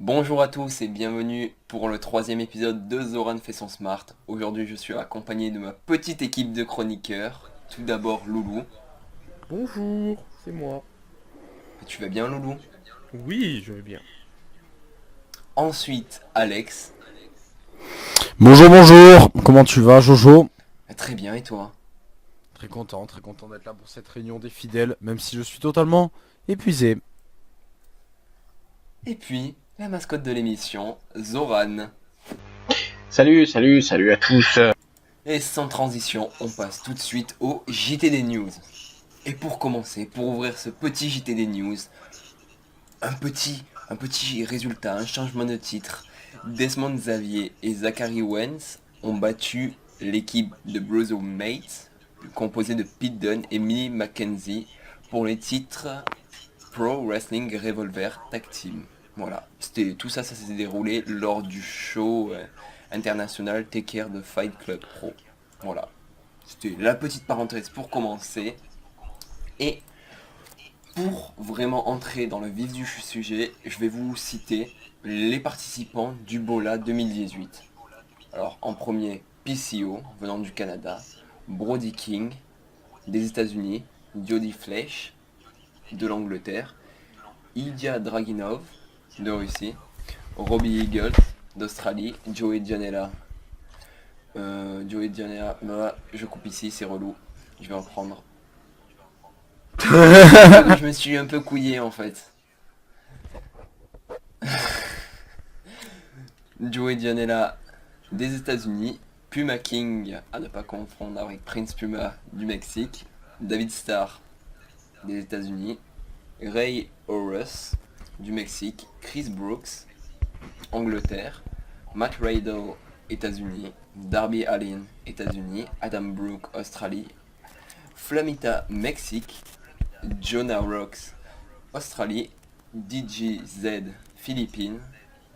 Bonjour à tous et bienvenue pour le troisième épisode de Zoran fait son smart. Aujourd'hui je suis accompagné de ma petite équipe de chroniqueurs. Tout d'abord Loulou. Bonjour, c'est moi. Tu vas bien Loulou? Oui, je vais bien. Ensuite Alex. Bonjour, bonjour, comment tu vas Jojo? Très bien et toi? Très content d'être là pour cette réunion des fidèles, même si je suis totalement épuisé. Et puis la mascotte de l'émission, Zoran. Salut à tous. Et sans transition, on passe tout de suite au JT des News. Et pour commencer, pour ouvrir ce petit JT des News, un petit résultat, un changement de titre. Desmond Xavier et Zachary Wentz ont battu l'équipe de Brozo Mates, composée de Pete Dunne et Millie McKenzie, pour les titres Pro Wrestling Revolver Tag Team. Voilà, tout ça, ça s'est déroulé lors du show international Take Care de Fight Club Pro. Voilà, c'était la petite parenthèse pour commencer. Et pour vraiment entrer dans le vif du sujet, je vais vous citer les participants du Bola 2018. Alors en premier, PCO, venant du Canada, Brody King, des États-Unis, Jody Fleisch, de l'Angleterre, Ilya Dragunov, de Russie, Robbie Eagles, d'Australie, Joey Janela. Joey Janela, bah, je coupe ici, c'est relou, je vais en prendre. Je me suis un peu couillé en fait. Joey Janela des États-Unis, Puma King, à ne pas confondre avec Prince Puma du Mexique, David Starr des États-Unis, Ray Horus du Mexique, Chris Brooks, Angleterre, Matt Riddle, États-Unis, Darby Allin, États-Unis, Adam Brooke, Australie, Flamita, Mexique, Jonah Rocks, Australie, DGZ, Philippines,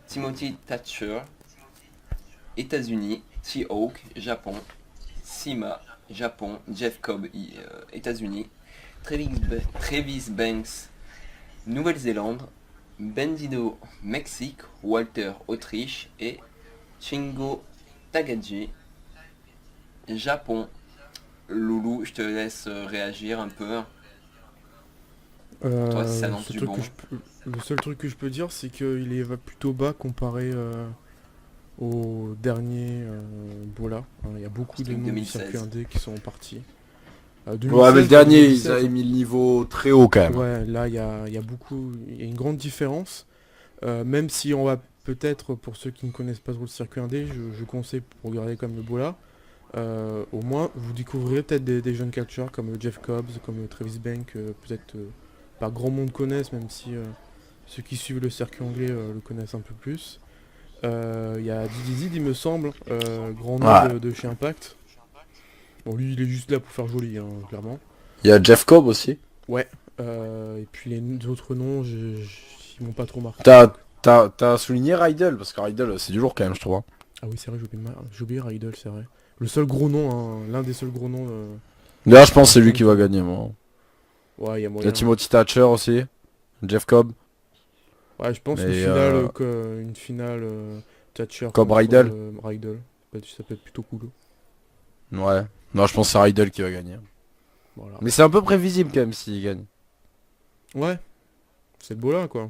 Timothy Thatcher, États-Unis, T-Hawk, Japon, Sima, Japon, Jeff Cobb, États-Unis, Travis Banks, Nouvelle-Zélande, Bendido, Mexique, Walter, Autriche et Shingo Tagaji, Japon. Loulou, je te laisse réagir un peu. Toi, si ça Le annonce seul du truc bon. le seul truc que je peux dire, c'est qu'il est plutôt bas comparé au dernier Bola. Hein, il y a beaucoup de C'était noms du circuit 2016. indé qui sont partis. Ouais, mais le 2016 pour dernier, ils 2017, avaient hein. mis le niveau très haut quand même. Ouais, là il y a une grande différence. Même si on va peut-être, pour ceux qui ne connaissent pas trop le circuit indé, je conseille pour regarder comme le Bola. Au moins, vous découvrirez peut-être des jeunes catcheurs comme Jeff Cobbs, comme Travis Banks, peut-être pas grand monde connaissent, même si ceux qui suivent le circuit anglais le connaissent un peu plus. Il y a Didi Zid, il me semble, grand nom Ouais. de chez Impact. Bon, lui, il est juste là pour faire joli, hein, clairement. Il y a Jeff Cobb aussi. Ouais. Et puis les autres noms, ils m'ont pas trop marqué. T'as t'as souligné Rydell, parce que Rydell, c'est du lourd quand même, je trouve, hein. Ah oui, c'est vrai, j'ai oublié Riddle, c'est vrai. Le seul gros nom, hein, l'un des seuls gros noms. Là, je pense que c'est lui Circuit qui va indé. gagner, moi. Ouais, il y a Il y a moyen. Timothy Thatcher aussi, Jeff Cobb, Ouais, je pense mais une finale Thatcher Cobb contre Rydell. Rydell. Ça peut être plutôt cool. Ouais. Non, je pense que c'est Rydell qui va gagner. Voilà. Mais c'est un peu prévisible quand même s'il gagne. Ouais, c'est le beau là, quoi.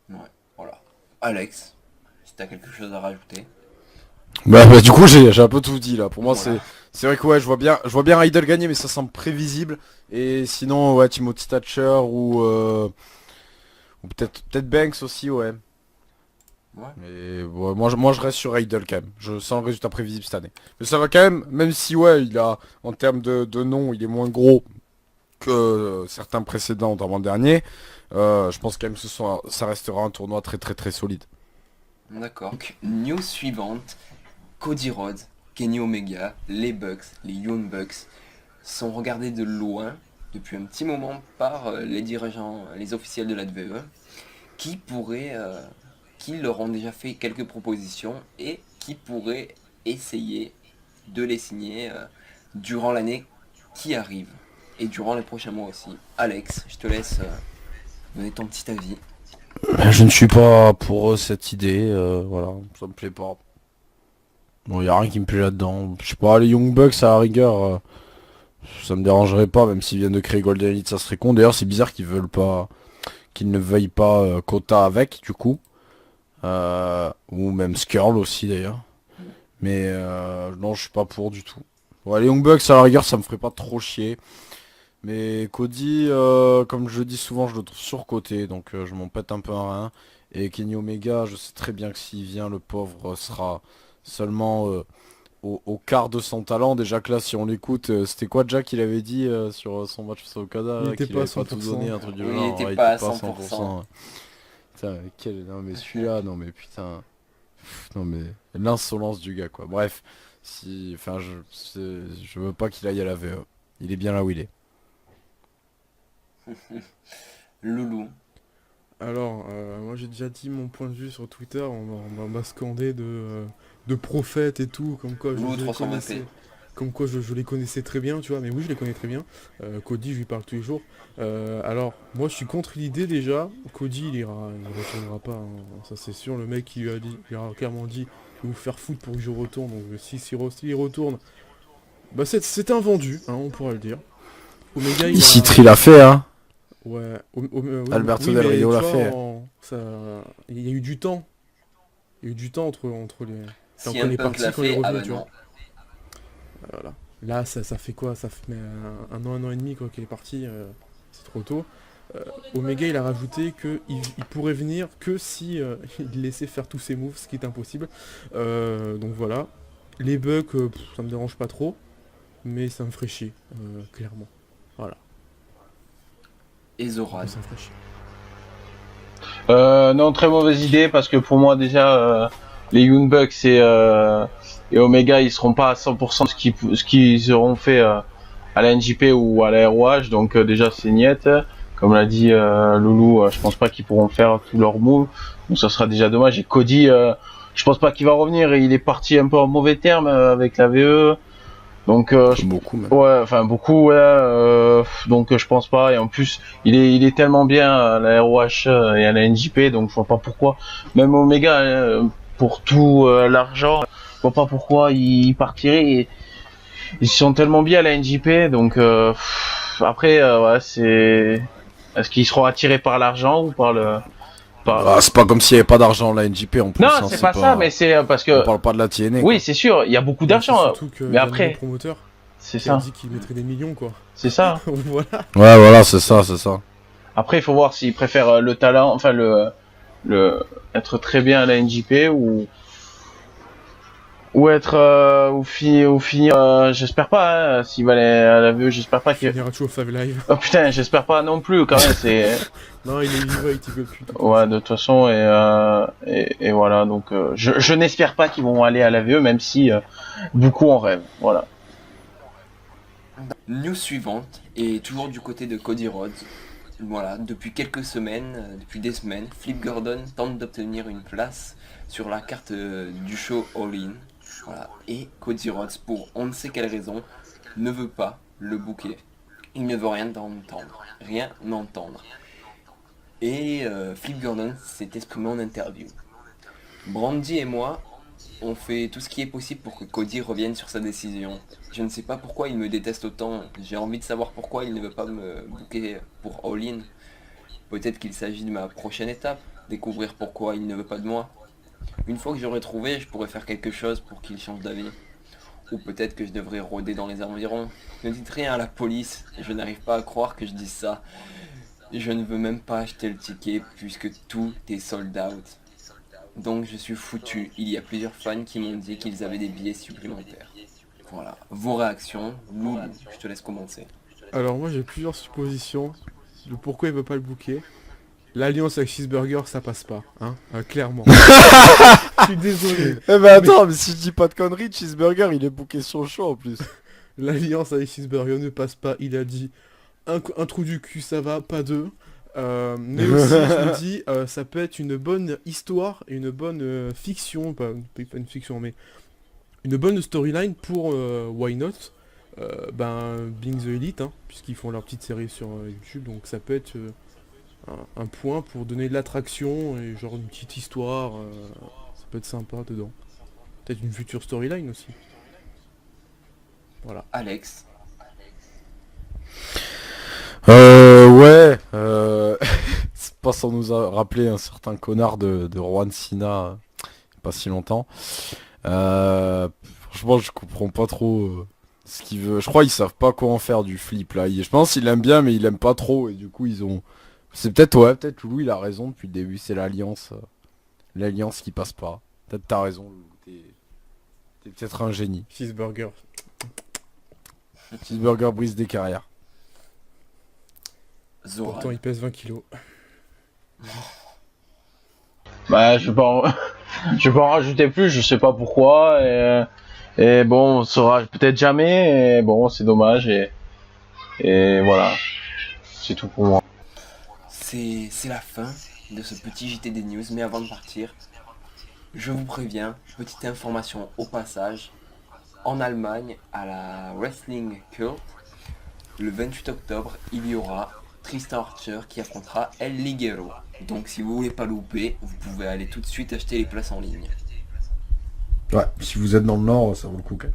Ouais, voilà. Alex, si t'as quelque chose à rajouter. Bah, du coup j'ai un peu tout dit là. Pour moi Voilà. c'est vrai que ouais je vois bien Rydell gagner, mais ça semble prévisible. Et sinon ouais, Timothy Thatcher ou peut-être Banks aussi, ouais. Ouais. Mais ouais, moi je reste sur Rydell quand même. Je sens le résultat prévisible cette année. Mais ça va quand même si ouais il a en termes de nom il est moins gros que certains précédents, notamment le dernier. Je pense quand même que ça restera un tournoi très très très solide. D'accord. Donc, news suivante. Cody Rhodes, Kenny Omega, les Bucks, les Young Bucks sont regardés de loin depuis un petit moment par les dirigeants, les officiels de la WWE, qui pourraient, qui leur ont déjà fait quelques propositions et qui pourraient essayer de les signer durant l'année qui arrive et durant les prochains mois aussi. Alex, je te laisse donner ton petit avis. Je ne suis pas pour cette idée, voilà, ça me plaît pas. Bon, y a rien qui me plaît là-dedans. Je sais pas, les Young Bucks à la rigueur, ça me dérangerait pas, même s'ils viennent de créer Golden Elite, ça serait con. D'ailleurs, c'est bizarre qu'ils ne veuillent pas Kota avec, du coup. Ou même Skrull aussi, d'ailleurs. Mais non, je suis pas pour du tout. Ouais, les Young Bucks à la rigueur, ça me ferait pas trop chier. Mais Cody, comme je le dis souvent, je le trouve surcoté, donc je m'en pète un peu un rein. Et Kenny Omega, je sais très bien que s'il vient, le pauvre sera seulement au quart de son talent. Déjà que là, si on l'écoute, c'était quoi Jack il avait dit sur son match face à Okada, Il là, était qu'il pas à avait pas tout 100%. donné, un truc du Oui, il genre, était ouais, il pas était à pas à 100%. 100%. Putain, mais non mais celui-là, non mais putain, non mais l'insolence du gars quoi. Bref, enfin je veux pas qu'il aille à la VE. Il est bien là où il est. Loulou. Alors, moi j'ai déjà dit mon point de vue sur Twitter, on m'a scandé de prophètes et tout, comme quoi Loulou je les 320p. connaissais. Comme quoi je les connaissais très bien, tu vois, mais oui je les connais très bien. Cody, je lui parle tous les jours. Alors, moi je suis contre l'idée déjà. Cody il retournera pas, hein, ça c'est sûr. Le mec il a clairement dit je vais vous faire foutre pour que je retourne. Donc s'il retourne, bah c'est un vendu, hein, on pourrait le dire. Omega il Ici a. Tri l'a fait hein. Ouais, oui, Alberto oui, Del mais Rio tu l'a vois, fait. il y a eu du temps. Il y a eu du temps entre les. Enfin, Si quand un il est punk parti, l'a quand il est fait, ah revenu, bah tu vois. non. Voilà. Là, ça fait quoi? Ça fait un an et demi quoi qu'il est parti. C'est trop tôt. Omega, il a rajouté que il pourrait venir que si il laissait faire tous ses moves, ce qui est impossible. Donc voilà. Les bugs, ça me dérange pas trop, mais ça me ferait chier, clairement. Voilà. Et Zoran. Ça me ferait chier. Non, très mauvaise idée parce que pour moi déjà les Young Bucks et Omega ils seront pas à 100% de ce qu'ils auront fait à la NJP ou à la ROH donc déjà c'est niette. Comme l'a dit Loulou, je pense pas qu'ils pourront faire tous leurs moves donc ça sera déjà dommage. Et Cody, je pense pas qu'il va revenir. Il est parti un peu en mauvais terme avec la VE. Donc Beaucoup même. ouais, enfin beaucoup, ouais, donc je pense pas. Et en plus, il est tellement bien à la ROH et à la NJP, donc je vois pas pourquoi. Même Omega, pour tout l'argent, je vois pas pourquoi il partirait. Ils sont tellement bien à la NJP, donc après, ouais, c'est est-ce qu'ils seront attirés par l'argent ou par le par... Ah, c'est pas comme s'il y avait pas d'argent la NJP en plus. Non, Hein, c'est pas ça, mais c'est parce On que parle pas de la TNA. oui, Quoi. c'est sûr, il y a beaucoup Mais c'est d'argent, surtout que mais y a un après, nouveau promoteur c'est qui a ça, dit qu'il mettrait des millions, quoi. c'est ça. Voilà. Ouais, voilà, c'est ça, c'est ça. Après, il faut voir s'ils préfèrent le talent, enfin le être très bien à la NJP ou être ou finir. J'espère pas. Hein, s'il va aller à la VE, j'espère pas qu'il. Finira toujours Five Live. Oh putain, j'espère pas non plus. Quand même, c'est. Non, il est heavyweight, il veut plus. Ouais, de toute façon et voilà. Donc, je n'espère pas qu'ils vont aller à la VE, même si beaucoup en rêvent. Voilà. News suivante, et toujours du côté de Cody Rhodes. Voilà, depuis quelques semaines, depuis des semaines, Flip Gordon tente d'obtenir une place sur la carte du show All In. Voilà, et Cody Rhodes, pour on ne sait quelle raison, ne veut pas le booker. Il ne veut rien entendre. Rien entendre. Et Flip Gordon s'est exprimé en interview. Brandy et moi, on fait tout ce qui est possible pour que Cody revienne sur sa décision. Je ne sais pas pourquoi il me déteste autant. J'ai envie de savoir pourquoi il ne veut pas me booker pour All In. Peut-être qu'il s'agit de ma prochaine étape, découvrir pourquoi il ne veut pas de moi. Une fois que j'aurai trouvé, je pourrai faire quelque chose pour qu'il change d'avis. Ou peut-être que je devrais rôder dans les environs. Ne dites rien à la police, je n'arrive pas à croire que je dise ça. Je ne veux même pas acheter le ticket puisque tout est sold out. Donc je suis foutu. Il y a plusieurs fans qui m'ont dit qu'ils avaient des billets supplémentaires. Voilà. Vos réactions, Loulou, je te laisse commencer. Alors moi j'ai plusieurs suppositions de pourquoi il veut pas le booker. L'alliance avec Cheeseburger ça passe pas, hein, clairement. Je suis désolé. Eh ben attends, mais si je dis pas de conneries, Cheeseburger il est booké sur le show en plus. L'alliance avec Cheeseburger ne passe pas, il a dit un trou du cul ça va, pas deux. Mais aussi je me dis ça peut être une bonne histoire et une bonne fiction, pas une fiction mais une bonne storyline pour Why Not. Being the Elite, hein, puisqu'ils font leur petite série sur YouTube, donc ça peut être un point pour donner de l'attraction et genre une petite histoire. Ça peut être sympa dedans. Peut-être une future storyline aussi. Voilà. Alex, Ouais, c'est pas sans nous rappeler un certain connard de Juan Sina, il y a pas si longtemps. Franchement, je comprends pas trop ce qu'il veut. Je crois qu'ils savent pas comment faire du flip là. Je pense qu'il aime bien, mais il aime pas trop, et du coup ils ont. C'est peut-être peut-être Loulou il a raison depuis le début. C'est l'alliance qui passe pas. Peut-être t'as raison, Loulou. T'es peut-être un génie. Cheeseburger. Cheeseburger brise des carrières. Zoran. Pourtant il pèse 20 kilos. Bah, je vais pas en... je vais pas en rajouter plus, je sais pas pourquoi, et bon, on saura peut-être jamais, et bon, c'est dommage, et voilà. C'est tout pour moi. C'est la fin de ce petit JT des news, mais avant de partir, je vous préviens, petite information au passage, en Allemagne, à la Wrestling Cult, le 28 octobre, il y aura Tristan Archer qui affrontera El Ligero. Donc si vous voulez pas louper, vous pouvez aller tout de suite acheter les places en ligne. Ouais, si vous êtes dans le Nord, ça vaut le coup quand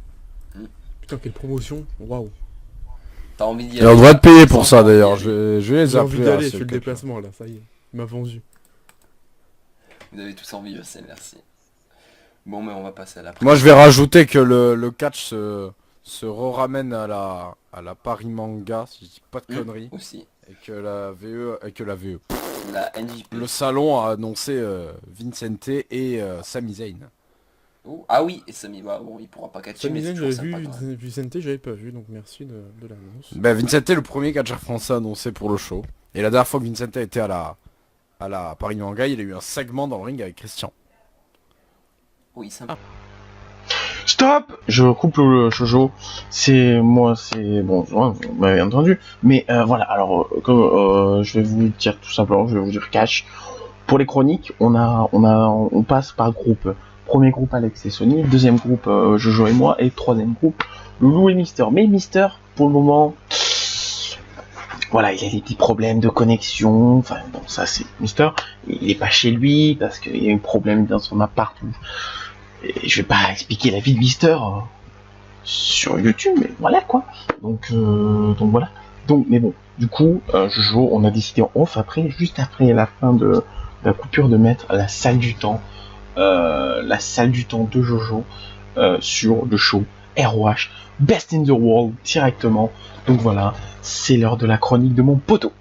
même. Putain, quelle promotion. Waouh. T'as envie d'y Et on aller, devrait te payer pour sans ça pas y d'ailleurs. aller. Je vais les J'ai envie appeler. d'aller, à je ceux fais le qui- déplacement là, ça y est. Il m'a vendu. Vous avez tous envie, je sais, merci. Bon, mais on va passer à la Moi je vais rajouter que le catch se ramène à la Paris Manga, si je dis pas de conneries. aussi. Et que la VE. La NJP. Le salon a annoncé Vincente et Sami Zayn. Oh, ah oui, et Sami, bah bon, il pourra pas catcher, mais c'est Samiden, toujours j'avais sympa vu, quand même. Vicente, j'avais pas vu, donc merci de l'annonce. Ben Vincente est le premier catcheur français annoncé pour le show. Et la dernière fois que Vincente était à la Paris Manga, il a eu un segment dans le ring avec Christian. Oui, sympa. Stop! Je coupe le shoujo. C'est bon, ouais, vous m'avez entendu. Mais voilà, alors comme je vais vous dire tout simplement, je vais vous dire cash. Pour les chroniques, on passe par groupe. Premier groupe Alex et Sony, deuxième groupe Jojo et moi, et troisième groupe Loulou et Mister. Mais Mister, pour le moment, voilà, il a des petits problèmes de connexion. Enfin bon, ça c'est Mister. Il est pas chez lui parce qu'il y a eu un problème dans son appart. Et je vais pas expliquer la vie de Mister sur YouTube, mais voilà quoi. Donc voilà. Donc mais bon, du coup, Jojo, on a décidé en off juste après la fin de la coupure de mettre la salle du temps de Jojo sur le show ROH Best in the World directement. Donc voilà, c'est l'heure de la chronique de mon poteau.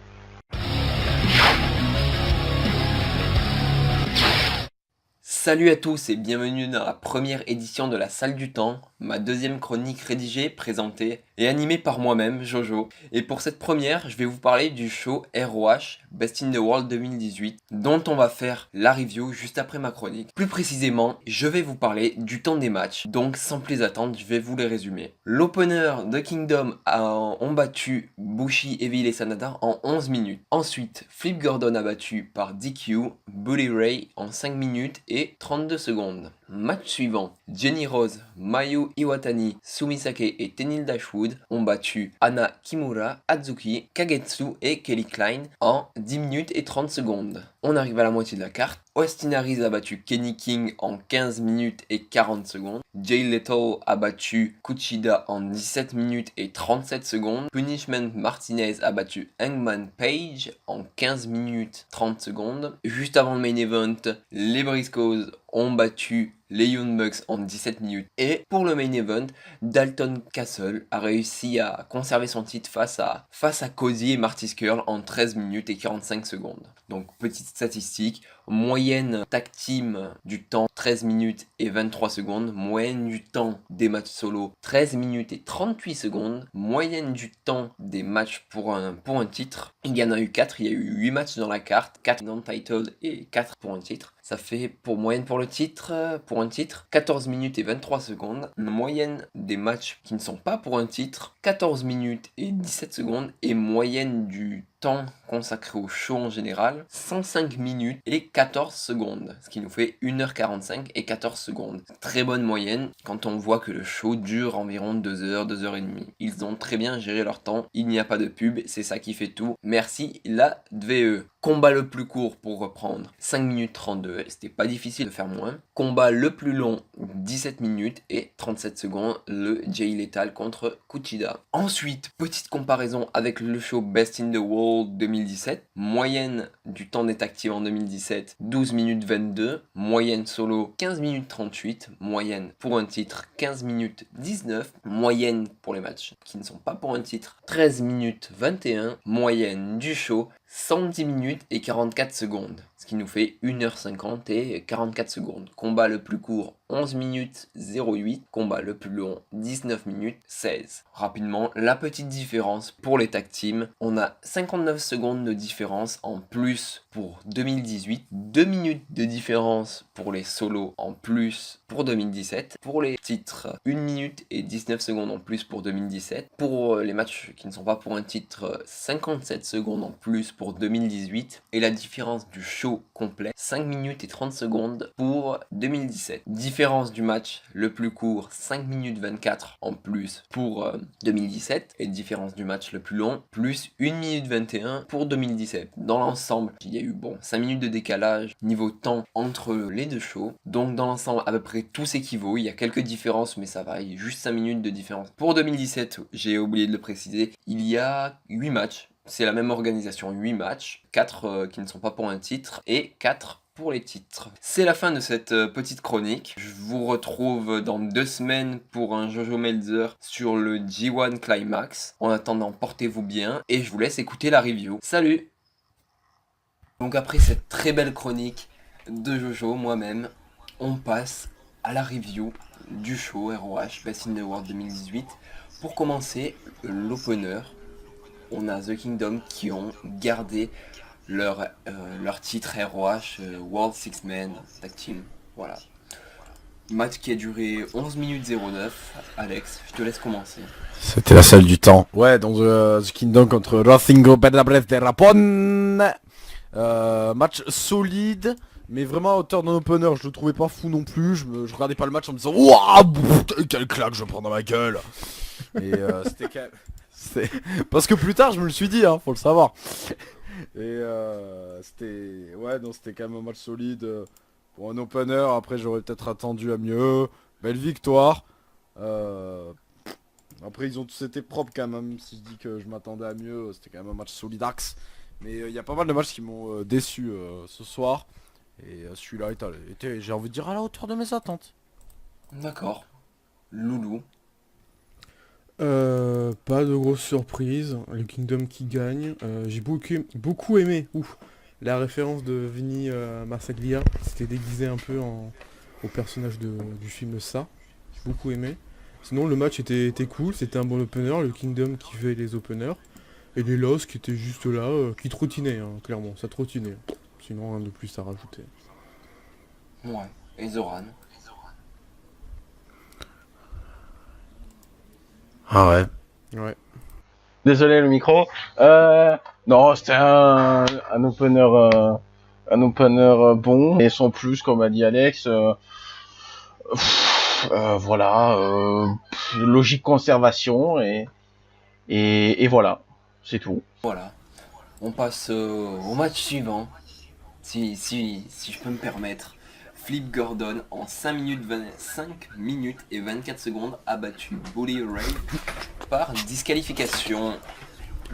Salut à tous et bienvenue dans la première édition de la Salle du Temps, ma deuxième chronique rédigée, présentée et animée par moi-même, Jojo. Et pour cette première, je vais vous parler du show ROH Best in the World 2018, dont on va faire la review juste après ma chronique. Plus précisément, je vais vous parler du temps des matchs, donc sans plus attendre, je vais vous les résumer. L'opener de Kingdom ont battu Bushi, Evil et Sanada en 11 minutes. Ensuite, Flip Gordon a battu par DQ, Bully Ray en 5 minutes et 32 secondes. Match suivant, Jenny Rose, Mayu Iwatani, Sumisake et Tenille Dashwood ont battu Anna Kimura, Hazuki, Kagetsu et Kelly Klein en 10 minutes et 30 secondes. On arrive à la moitié de la carte. Austin Harris a battu Kenny King en 15 minutes et 40 secondes. Jay Leto a battu Kuchida en 17 minutes et 37 secondes. Punishment Martinez a battu Hangman Page en 15 minutes 30 secondes. Juste avant le main event, les Briscoes ont battu les Young Bucks en 17 minutes. Et pour le main event, Dalton Castle a réussi à conserver son titre face à Cody et Marty Scurll en 13 minutes et 45 secondes. Donc petite statistique, moyenne tag team du temps 13 minutes et 23 secondes, moyenne du temps des matchs solo 13 minutes et 38 secondes, moyenne du temps des matchs pour un titre, il y en a eu 4, il y a eu 8 matchs dans la carte, 4 non-titled et 4 pour un titre. Ça fait pour moyenne pour un titre, 14 minutes et 23 secondes. Moyenne des matchs qui ne sont pas pour un titre, 14 minutes et 17 secondes. Et moyenne du temps consacré au show en général, 105 minutes et 14 secondes. Ce qui nous fait 1h45 et 14 secondes. Très bonne moyenne quand on voit que le show dure environ 2 heures, 2 heures et demie. Ils ont très bien géré leur temps. Il n'y a pas de pub, c'est ça qui fait tout. Merci la VE. Combat le plus court pour reprendre, 5 minutes 32, c'était pas difficile de faire moins. Combat le plus long, 17 minutes et 37 secondes, le Jay Lethal contre Kuchida. Ensuite, petite comparaison avec le show Best in the World 2017. Moyenne du temps des active en 2017, 12 minutes 22. Moyenne solo, 15 minutes 38. Moyenne pour un titre, 15 minutes 19. Moyenne pour les matchs qui ne sont pas pour un titre, 13 minutes 21. Moyenne du show, 110 minutes et 44 secondes, ce qui nous fait 1h50 et 44 secondes. Combat le plus court, 11 minutes 08. Combat le plus long, 19 minutes 16. Rapidement, la petite différence pour les tag teams, on a 59 secondes de différence en plus pour 2018, 2 minutes de différence pour les solos en plus pour 2017. Pour les titres, 1 minute et 19 secondes en plus pour 2017. Pour les matchs qui ne sont pas pour un titre, 57 secondes en plus pour 2018. Et la différence du show complet, 5 minutes et 30 secondes pour 2017. Différence du match le plus court, 5 minutes 24 en plus pour 2017. Et différence du match le plus long, plus 1 minute 21 pour 2017. Dans l'ensemble, il y a eu 5 minutes de décalage niveau temps entre les deux shows. Donc dans l'ensemble, à peu près tout s'équivaut. Il y a quelques différences, mais ça varie, juste 5 minutes de différence. Pour 2017, j'ai oublié de le préciser, il y a 8 matchs. C'est la même organisation, 8 matchs, 4 qui ne sont pas pour un titre et 4 pour les titres. C'est la fin de cette petite chronique. Je vous retrouve dans 2 semaines pour un Jojo Melzer sur le G1 Climax. En attendant, portez-vous bien et je vous laisse écouter la review. Salut! Donc après cette très belle chronique de Jojo, moi-même, on passe à la review du show ROH Best in the World 2018. Pour commencer, l'opener. On a The Kingdom qui ont gardé leur titre ROH World Six Man Tag Team. Voilà. Match qui a duré 11 minutes 09. Alex, je te laisse commencer. C'était la salle du temps. Ouais, donc The Kingdom contre Rothingo Bedabres de Rapon. Match solide, mais vraiment à hauteur d'un opener. Je le trouvais pas fou non plus. Je regardais pas le match en me disant waouh, quelle claque je prends dans ma gueule. Et c'était quand même... Parce que plus tard je me le suis dit, hein, faut le savoir. Et c'était... Ouais, non, c'était quand même un match solide pour un opener. Après j'aurais peut-être attendu à mieux. Belle victoire. Après ils ont tous été propres quand même. Si je dis que je m'attendais à mieux, c'était quand même un match solidax. Mais il y a pas mal de matchs qui m'ont déçu ce soir. Et celui-là était, j'ai envie de dire, à la hauteur de mes attentes. D'accord. Loulou. Pas de grosse surprise, le Kingdom qui gagne. J'ai beaucoup aimé la référence de Vinny Marsaglia, c'était déguisé un peu au personnage du film Ça. J'ai beaucoup aimé. Sinon le match était cool, c'était un bon opener, le Kingdom qui fait les openers. Et les Lost qui étaient juste là, qui trottinaient, hein, clairement, ça trottinait. Sinon rien de plus à rajouter. Ouais. Et Zoran. Ah ouais. Ouais. Désolé le micro. Non, c'était un opener bon. Et sans plus, comme a dit Alex. Voilà. Logique conservation et voilà. C'est tout. Voilà. On passe au match suivant. Si je peux me permettre. Flip Gordon en 5 minutes et 24 secondes a battu Bully Ray par disqualification.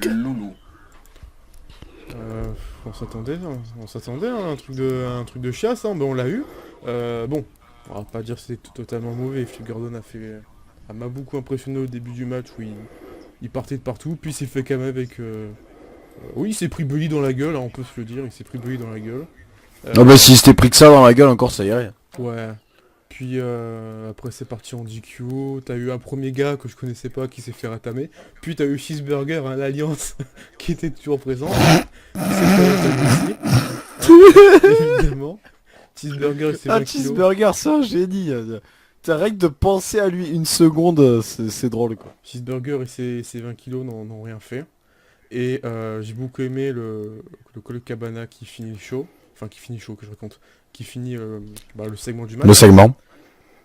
Loulou. On s'attendait à un truc de chiasse, hein, ben on l'a eu. Bon, on va pas dire que c'était totalement mauvais. Flip Gordon m'a beaucoup impressionné au début du match où il partait de partout, puis il s'est fait quand même avec... oui, il s'est pris Bully dans la gueule, hein, on peut se le dire, il s'est pris Bully dans la gueule. Non bah s'il s'était pris que ça dans la gueule encore ça irait. Ouais. Puis après c'est parti en DQ, t'as eu un premier gars que je connaissais pas qui s'est fait ratamer. Puis t'as eu Cheeseburger, hein, l'alliance, qui était toujours présent. Qui s'est fait ratamer aussi. Évidemment. Cheeseburger c'est 20 kilos. Cheeseburger c'est un génie. T'as rien que de penser à lui une seconde, c'est drôle quoi. Cheeseburger et ses 20 kilos n'ont rien fait. Et j'ai beaucoup aimé le Colt Cabana qui finit le show. Enfin qui finit le show que je raconte. Qui finit le segment du match. Le segment.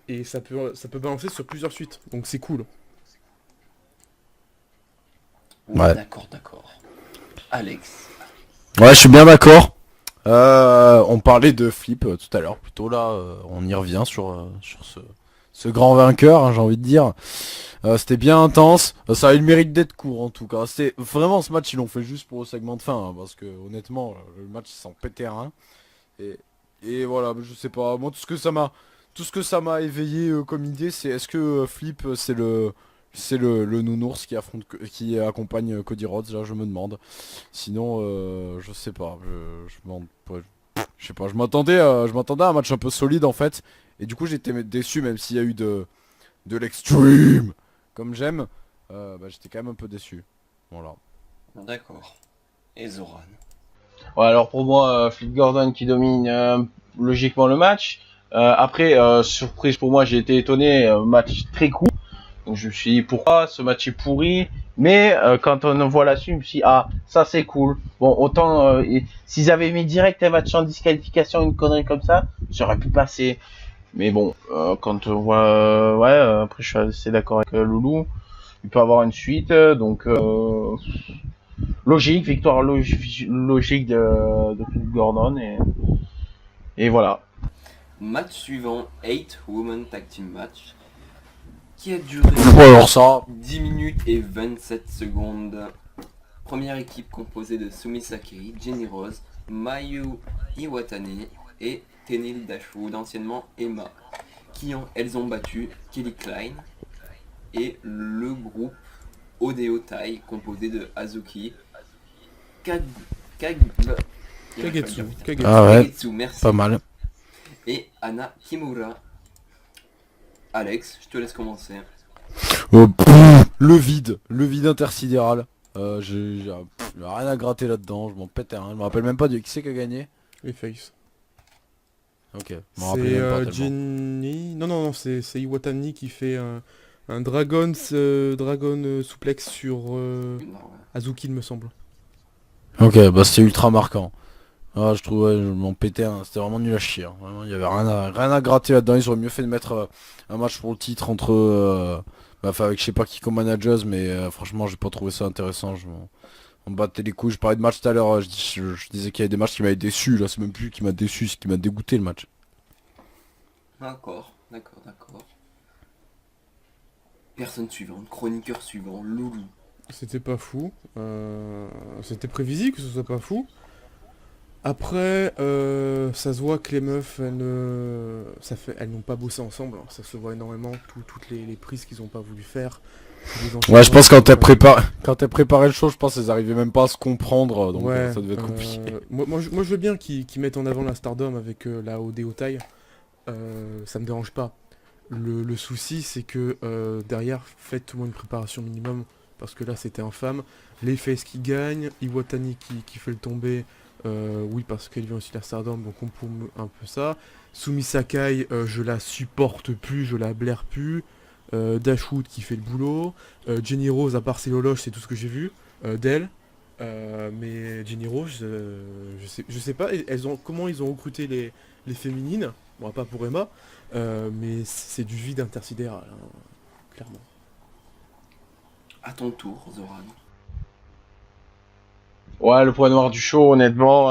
Et ça peut balancer sur plusieurs suites. Donc c'est cool. Ouais. D'accord. Alex. Ouais, je suis bien d'accord. On parlait de Flip tout à l'heure, plutôt là, on y revient sur ce grand vainqueur, hein, j'ai envie de dire. C'était bien intense, ça a eu le mérite d'être court en tout cas. C'est vraiment ce match, ils l'ont fait juste pour le segment de fin, hein, parce que honnêtement, le match ils s'en pétait un. Et, et voilà, je sais pas, moi tout ce que ça m'a éveillé comme idée, c'est est-ce que Flip c'est le nounours qui accompagne Cody Rhodes, là je me demande. Sinon, je sais pas, ouais, je sais pas, je m'attendais à un match un peu solide en fait, et du coup j'étais déçu même s'il y a eu de l'extreme, comme j'aime, j'étais quand même un peu déçu. Voilà. D'accord. Et Zoran. Ouais, alors pour moi, Flip Gordon qui domine logiquement le match. Après, surprise pour moi, j'ai été étonné, match très court. Donc je me suis dit pourquoi ce match est pourri. Mais quand on voit la suite, je me suis dit ah ça c'est cool. Bon autant s'ils avaient mis direct un match en disqualification, une connerie comme ça, j'aurais pu passer. Mais bon, quand on voit après je suis assez d'accord avec Loulou. Il peut avoir une suite, donc logique, victoire logique de Flip Gordon et voilà. Match suivant, 8 Women Tag Team Match, qui a duré Bon, alors ça, 10 minutes et 27 secondes. Première équipe composée de Sumi Sakai, Jenny Rose, Mayu Iwatani et Tenille Dashwood, anciennement Emma, elles ont battu Kelly Klein et le groupe Odeo Tai, composé de Hazuki, Kag... Kag... Kagetsu. ah ouais, Kagetsu, merci, pas mal. et Anna Kimura. Alex, je te laisse commencer. Le vide intersidéral. J'ai rien à gratter là-dedans, je m'en pète un. Je me rappelle même pas de qui c'est qui a gagné. Les Face. Ok, je m'en rappelle C'est même pas tellement. Jenny... Non, c'est Iwatani qui fait un Dragon, Suplex sur Non, Azuki, il me semble. Ok, c'était ultra marquant. Ah, je trouvais, je m'en pétais un. C'était vraiment nul à chier, hein. Vraiment, il y avait rien à gratter là-dedans. Ils auraient mieux fait de mettre un match pour le titre entre, avec je sais pas qui comme managers, mais franchement, j'ai pas trouvé ça intéressant. On me battait les couilles. Je parlais de match tout à l'heure. Je disais qu'il y avait des matchs qui m'avaient déçu. Là, c'est même plus qui m'a déçu, c'est qui m'a dégoûté le match. d'accord. Personne suivante, chroniqueur suivant, Loulou. C'était pas fou. C'était prévisible que ce soit pas fou. Après, ça se voit que les meufs, elles n'ont pas bossé ensemble, hein. Ça se voit énormément, toutes les prises qu'ils ont pas voulu faire. Ouais, je pense que quand t'as préparé le show, je pense qu'ils arrivaient même pas à se comprendre, donc Ouais, ça devait être compliqué. moi, je veux bien qu'ils mettent en avant la Stardom avec la OD taille. Ça me dérange pas. Le souci, c'est que derrière, faites tout le monde une préparation minimum, parce que là, c'était infâme. Les faces qui gagnent, Iwatani qui fait le tomber, oui, parce qu'elle vient aussi de la Stardom, donc on paume un peu ça. Sumi Sakai, je la supporte plus, je la blaire plus. Dashwood qui fait le boulot. Jenny Rose, à part ses loloches, c'est tout ce que j'ai vu d'elle. Mais Jenny Rose, je sais pas, comment ils ont recruté les féminines. Bon, pas pour Emma, mais c'est du vide intersidéral, hein, clairement. À ton tour, Zoran. Ouais, le point noir du show, honnêtement,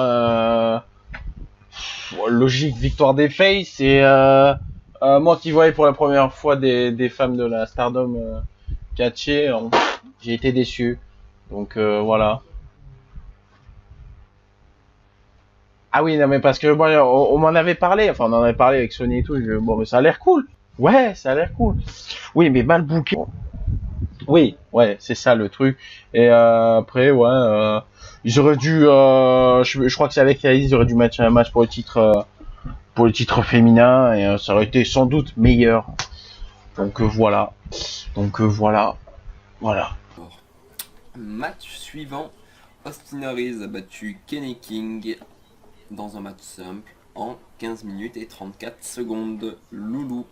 logique victoire des Face et moi qui voyais pour la première fois des femmes de la Stardom catcher, j'ai été déçu. Donc voilà. Ah oui, non mais parce que moi on m'en avait parlé, enfin on en avait parlé avec Sony et tout, bon mais ça a l'air cool. Ouais, ça a l'air cool. Oui, mais mal booké. Oui, ouais, c'est ça le truc. Et après, ouais, ils auraient dû, je crois que c'est avec Alice, ils auraient dû mettre un match pour le titre féminin, et ça aurait été sans doute meilleur. Donc voilà. Donc voilà. Match suivant, Austin Aries a battu Kenny King dans un match simple en 15 minutes et 34 secondes. Loulou.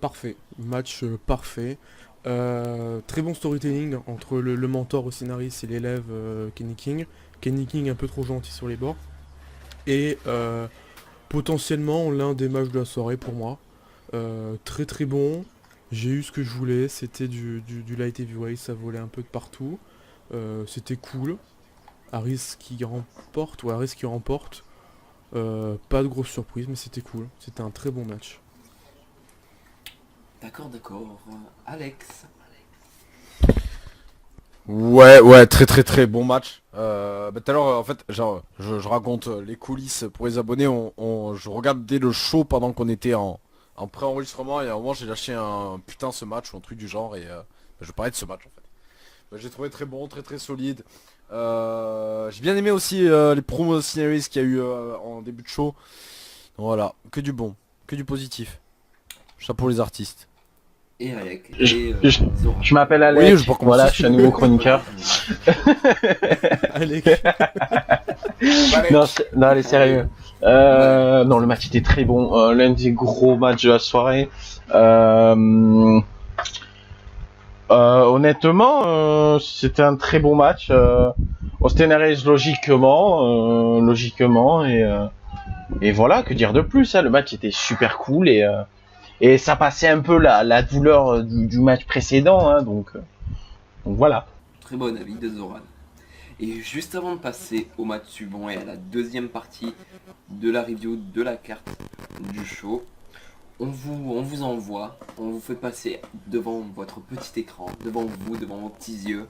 Parfait, match parfait. Très bon storytelling entre le mentor au scénariste et l'élève Kenny King. Kenny King un peu trop gentil sur les bords. Et potentiellement l'un des matchs de la soirée pour moi. Très très bon. J'ai eu ce que je voulais, c'était du light heavyweight, ça volait un peu de partout. C'était cool. Harris qui remporte, ouais, Harris qui remporte. Pas de grosse surprise, mais c'était cool. C'était un très bon match. D'accord, d'accord. Alex. Ouais, très très très bon match. Tout à l'heure, en fait, genre, je raconte les coulisses pour les abonnés. Je regardais le show pendant qu'on était en pré-enregistrement et à un moment j'ai lâché un putain ce match ou un truc du genre et je parlais de ce match en fait. J'ai trouvé très bon, très très solide. J'ai bien aimé aussi les promos scenaries qu'il y a eu en début de show. Voilà, que du bon, que du positif. Chapeau les artistes. Et Alex. Je, Et je- Zora. je m'appelle Oui, Alex, je peux recommencer. voilà, je suis un nouveau chroniqueur. Allez, Non, non, allez, sérieux. Non, le match était très bon. L'un des gros matchs de la soirée. Honnêtement, c'était un très bon match. On se ténarise logiquement, et voilà, que dire de plus, hein. Le match était super cool et ça passait un peu la douleur du match précédent, hein, donc voilà. Très bon avis de Zoran. Et juste avant de passer au match suivant et à la deuxième partie de la review de la carte du show, on vous envoie, on vous fait passer devant votre petit écran, devant vous, devant vos petits yeux,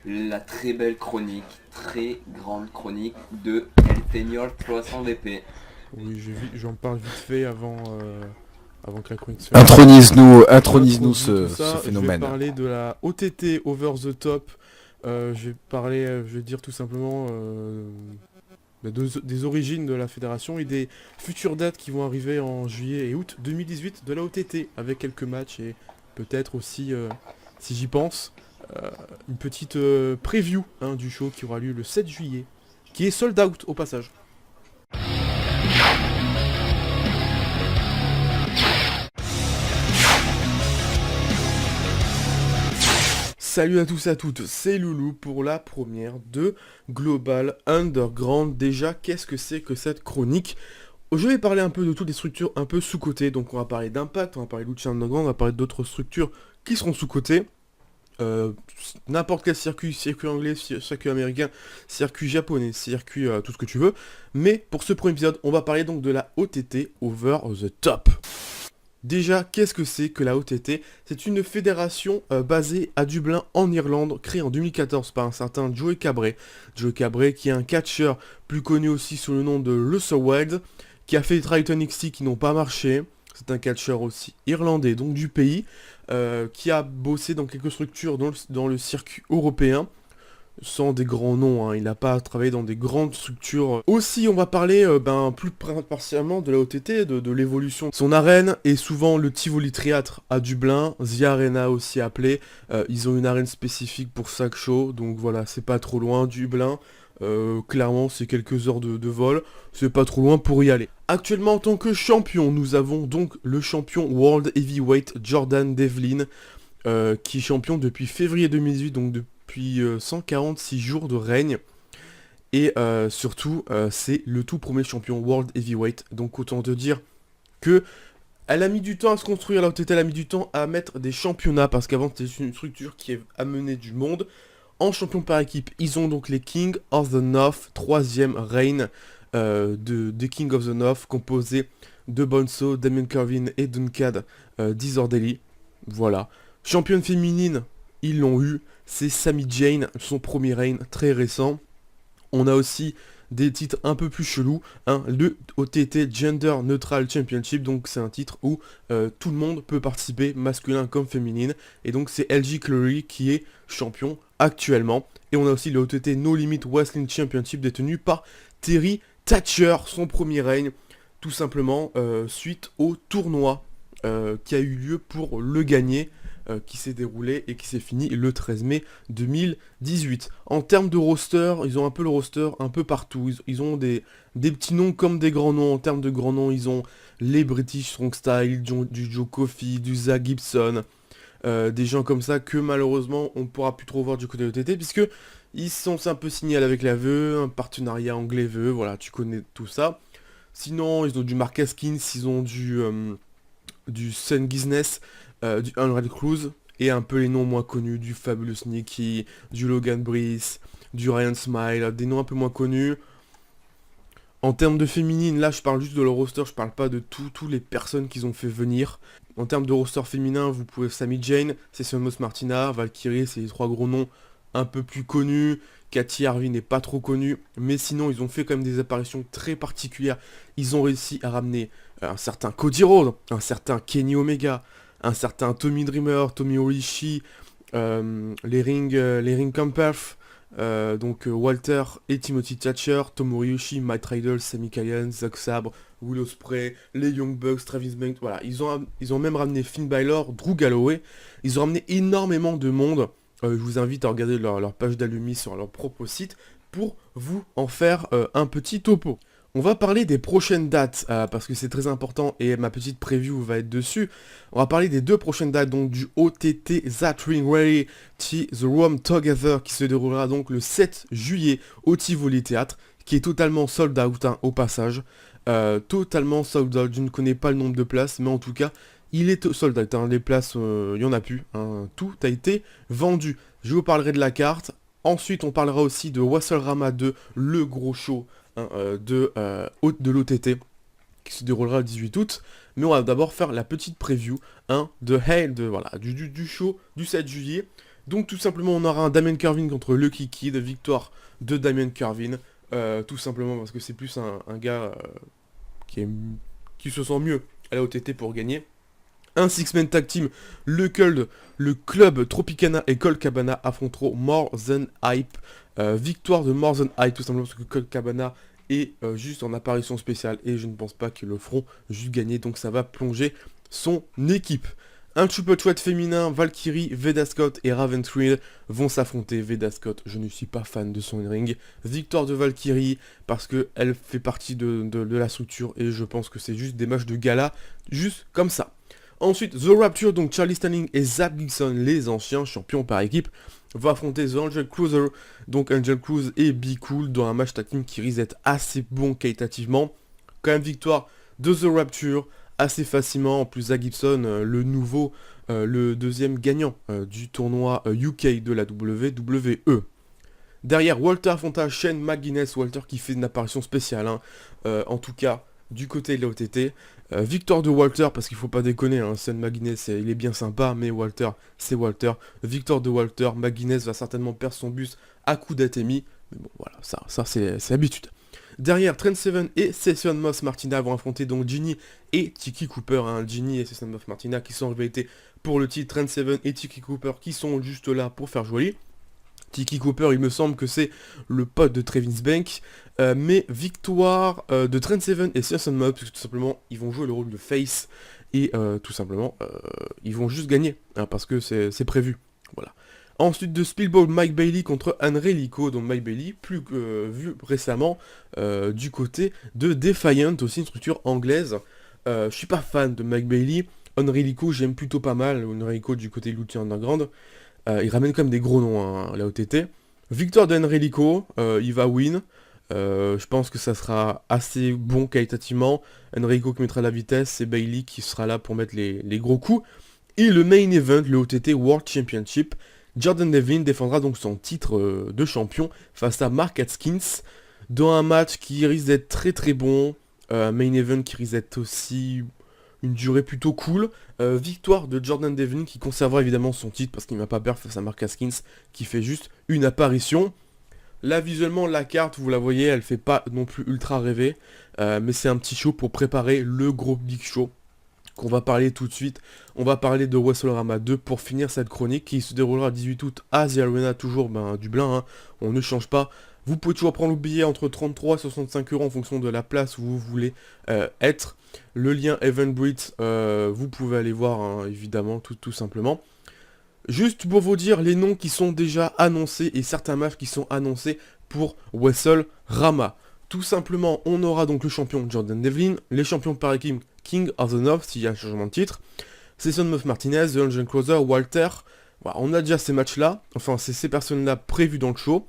la très belle chronique, très grande chronique de El Señor 300 VP. oui, j'en parle vite fait avant que la chronique se fasse. Intronise-nous Introduit ce tout ça, Je vais phénomène. parler de la OTT Over the Top. Je vais dire tout simplement des origines de la fédération et des futures dates qui vont arriver en juillet et août 2018 de la OTT avec quelques matchs et peut-être aussi, si j'y pense, une petite preview du show qui aura lieu le 7 juillet, qui est sold out au passage. Salut à tous et à toutes, c'est Loulou pour la première de Global Underground. Déjà, qu'est-ce que c'est que cette chronique? Je vais parler un peu de toutes les structures un peu sous-cotées. Donc on va parler d'Impact, on va parler de Lucha Underground, on va parler d'autres structures qui seront sous-cotées. N'importe quel circuit anglais, circuit américain, circuit japonais, circuit tout ce que tu veux. Mais pour ce premier épisode, on va parler donc de la OTT Over the Top. Déjà, qu'est-ce que c'est que la OTT? C'est une fédération basée à Dublin en Irlande, créée en 2014 par un certain Joey Cabret. Joey Cabret qui est un catcheur plus connu aussi sous le nom de Russell Wild, qui a fait des Triton NXT qui n'ont pas marché. C'est un catcheur aussi irlandais, donc du pays, qui a bossé dans quelques structures dans le circuit européen, sans des grands noms, hein. Il n'a pas travaillé dans des grandes structures. Aussi, on va parler plus partiellement de la OTT, de l'évolution. Son arène est souvent le Tivoli Theatre à Dublin, The Arena aussi appelé. Ils ont une arène spécifique pour chaque show, donc voilà, c'est pas trop loin, Dublin. Clairement, c'est quelques heures de vol, c'est pas trop loin pour y aller. Actuellement, en tant que champion, nous avons donc le champion World Heavyweight Jordan Devlin, qui est champion depuis février 2018, donc depuis 146 jours de règne. Et surtout, c'est le tout premier champion World Heavyweight. Donc autant te dire que elle a mis du temps à se construire, la OTT, elle a mis du temps à mettre des championnats, parce qu'avant c'était une structure qui amenait du monde. En champion par équipe, ils ont donc les King of the North, troisième reign des King of the North, composé de Bonso, Damien Carvin et Duncad Disorderly. Voilà. Championne féminine, ils l'ont eu, c'est Sami Zayn, son premier reign très récent. On a aussi des titres un peu plus chelous, le OTT Gender Neutral Championship, donc c'est un titre où tout le monde peut participer, masculin comme féminine, et donc c'est LG Glory qui est champion actuellement. Et on a aussi le OTT No Limit Wrestling Championship détenu par Terry Thatcher, son premier règne, tout simplement suite au tournoi qui a eu lieu pour le gagner, qui s'est déroulé et qui s'est fini le 13 mai 2018. En termes de roster, ils ont un peu le roster un peu partout. Ils ont des petits noms comme des grands noms. En termes de grands noms, ils ont les British Strong Style, du Joe Coffey, du Zach Gibson, des gens comme ça que malheureusement on ne pourra plus trop voir du côté de TT, puisque ils sont un peu signés avec la VE, un partenariat anglais VE, voilà, tu connais tout ça. Sinon, ils ont du Mark Haskins, ils ont du Sun Business, du Unreal Cruise, et un peu les noms moins connus, du Fabulous Nicky, du Logan Brice, du Ryan Smile, des noms un peu moins connus. En termes de féminine, là je parle juste de leur roster, je parle pas de toutes les personnes qu'ils ont fait venir. En termes de roster féminin, vous pouvez Sami Zayn, Session Moss Martina, Valkyrie, c'est les 3 gros noms un peu plus connus. Cathy Harvey n'est pas trop connue, mais sinon ils ont fait quand même des apparitions très particulières. Ils ont réussi à ramener un certain Cody Rhodes, un certain Kenny Omega, un certain Tommy Dreamer, Tommy Orishi, les Ring Campers, donc Walter et Timothy Thatcher, Tomohiro Ishii, Matt Riddle, Sami Callihan, Zack Sabre, Will Ospreay, les Young Bucks, Travis Banks, voilà, ils ont même ramené Finn Balor, Drew Galloway, ils ont ramené énormément de monde. Je vous invite à regarder leur page d'Alumi sur leur propre site pour vous en faire un petit topo. On va parler des prochaines dates, parce que c'est très important et ma petite preview va être dessus. On va parler des 2 prochaines dates, donc du OTT That Ring Reality The Rome Together, qui se déroulera donc le 7 juillet au Tivoli Théâtre, qui est totalement sold out, hein, au passage. Totalement sold out, je ne connais pas le nombre de places, mais en tout cas, il est sold out, hein. Les places, il n'y en a plus, hein. Tout a été vendu. Je vous parlerai de la carte. Ensuite, on parlera aussi de WrestleRama 2, le gros show, hein, de l'OTT, qui se déroulera le 18 août. Mais on va d'abord faire la petite preview, hein, du show du 7 juillet. Donc tout simplement, on aura un Damien Carvin contre Lucky Kid, victoire de Damien Carvin, tout simplement parce que c'est plus un gars qui se sent mieux à la OTT pour gagner. Un six-man tag team, le club Tropicana et Colt Cabana affronteront More Than Hype. Victoire de More Than Hype, tout simplement parce que Colt Cabana est juste en apparition spéciale et je ne pense pas qu'ils le feront juste gagner, donc ça va plonger son équipe. Un triple threat féminin, Valkyrie, Veda Scott et Raven Thrill vont s'affronter. Veda Scott, je ne suis pas fan de son ring. Victoire de Valkyrie parce qu'elle fait partie de la structure et je pense que c'est juste des matchs de gala, juste comme ça. Ensuite, The Rapture, donc Charlie Stanley et Zach Gibson, les anciens champions par équipe, vont affronter The Angel Cruiser, donc Angel Cruz et Be Cool, dans un match tag team qui risque d'être assez bon qualitativement. Quand même victoire de The Rapture, assez facilement. En plus, Zach Gibson, le deuxième gagnant du tournoi UK de la WWE. Derrière, Walter affronta Shane McGuinness, Walter qui fait une apparition spéciale, hein, en tout cas du côté de la OTT. Victoire de Walter, parce qu'il faut pas déconner, hein, Shane McGuinness il est bien sympa, mais Walter c'est Walter. Victoire de Walter, McGuinness va certainement perdre son bus à coup d'Atemi, mais bon voilà, ça c'est l'habitude. Derrière, Trent Seven et Session Moss Martina vont affronter donc Ginny et Tiki Cooper, hein, Ginny et Session Moss Martina qui sont en rivalité pour le titre, Trent Seven et Tiki Cooper qui sont juste là pour faire joli. Tiki Cooper, il me semble que c'est le pote de Travis Banks, mais victoire de Trent Seven et Session Mob, parce que tout simplement, ils vont jouer le rôle de face, et tout simplement, ils vont juste gagner, hein, parce que c'est prévu, voilà. Ensuite de Speedball, Mike Bailey contre Enrico, donc Mike Bailey, plus vu récemment du côté de Defiant, aussi une structure anglaise. Je suis pas fan de Mike Bailey, Enrico j'aime plutôt pas mal, Enrico du côté Lucha Underground. Il ramène quand même des gros noms, hein, la OTT. Victoire d'Enrico, il va win. Je pense que ça sera assez bon qualitativement. Enrico qui mettra la vitesse, c'est Bailey qui sera là pour mettre les gros coups. Et le main event, le OTT World Championship, Jordan Devlin défendra donc son titre de champion face à Mark Atkins dans un match qui risque d'être très très bon. Main event qui risque d'être aussi une durée plutôt cool. Victoire de Jordan Devlin qui conservera évidemment son titre parce qu'il n'a pas peur face à Mark Atkins qui fait juste une apparition. Là visuellement la carte, vous la voyez, elle fait pas non plus ultra rêver, mais c'est un petit show pour préparer le gros big show qu'on va parler tout de suite. On va parler de WrestleRama 2 pour finir cette chronique qui se déroulera le 18 août à The Arena, toujours Dublin, hein, on ne change pas. Vous pouvez toujours prendre le billet entre 33 et 65 € en fonction de la place où vous voulez être. Le lien Eventbrite, vous pouvez aller voir, hein, évidemment, tout simplement. Juste pour vous dire les noms qui sont déjà annoncés et certains matchs qui sont annoncés pour WrestleRama. Tout simplement, on aura donc le champion Jordan Devlin, les champions par équipe King of the North, s'il y a un changement de titre, Session Moss Martinez, The Angel Closer, Walter. Voilà, on a déjà ces matchs-là, enfin c'est ces personnes-là prévues dans le show.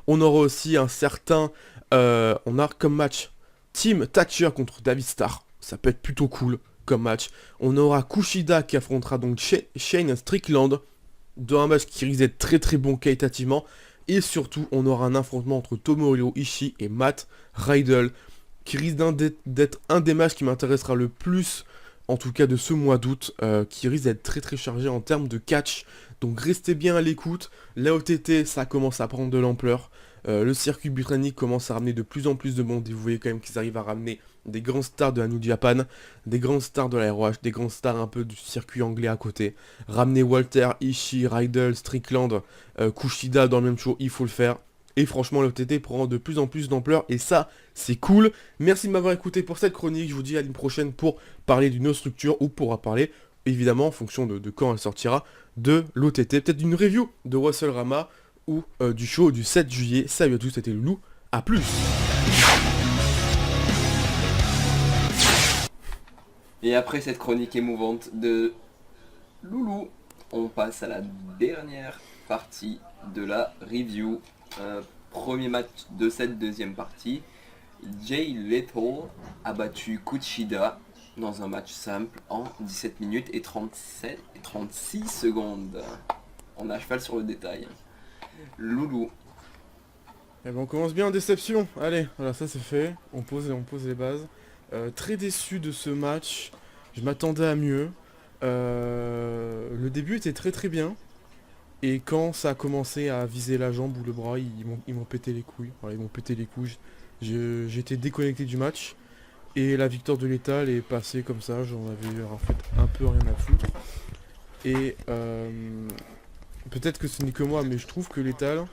On aura aussi un certain, on a comme match Team Thatcher contre David Starr, ça peut être plutôt cool comme match. On aura Kushida qui affrontera donc Shane Strickland dans un match qui risque d'être très très bon qualitativement. Et surtout, on aura un affrontement entre Tomohiro Ishii et Matt Riddle, qui risque d'être un des matchs qui m'intéressera le plus, en tout cas de ce mois d'août, qui risque d'être très très chargé en termes de catch. Donc restez bien à l'écoute. La OTT, ça commence à prendre de l'ampleur. Le circuit britannique commence à ramener de plus en plus de monde. Et vous voyez quand même qu'ils arrivent à ramener des grandes stars de la New Japan, des grandes stars de la ROH, des grandes stars un peu du circuit anglais à côté. Ramener Walter, Ishii, Riddle, Strickland, Kushida dans le même show, il faut le faire. Et franchement, le TT prend de plus en plus d'ampleur et ça, c'est cool. Merci de m'avoir écouté pour cette chronique. Je vous dis à l'année prochaine pour parler d'une autre structure ou pour parler, évidemment, en fonction de quand elle sortira, de l'OTT. Peut-être d'une review de WrestleRama ou du show du 7 juillet. Salut à tous, c'était Loulou. À plus. Et après cette chronique émouvante de Loulou, on passe à la dernière partie de la review. Premier match de cette deuxième partie. Jay Lethal a battu Kushida dans un match simple en 17 minutes et 36 secondes. On a à cheval sur le détail. Loulou. Eh ben on commence bien en déception. Allez, voilà, ça c'est fait. On pose les bases. Très déçu de ce match. Je m'attendais à mieux. Le début était très très bien. Et quand ça a commencé à viser la jambe ou le bras, ils m'ont pété les couilles. Voilà, ils m'ont pété les couilles. J'étais déconnecté du match. Et la victoire de Lethal est passée comme ça. J'en avais en fait un peu rien à foutre. Et peut-être que ce n'est que moi, mais je trouve que Lethal,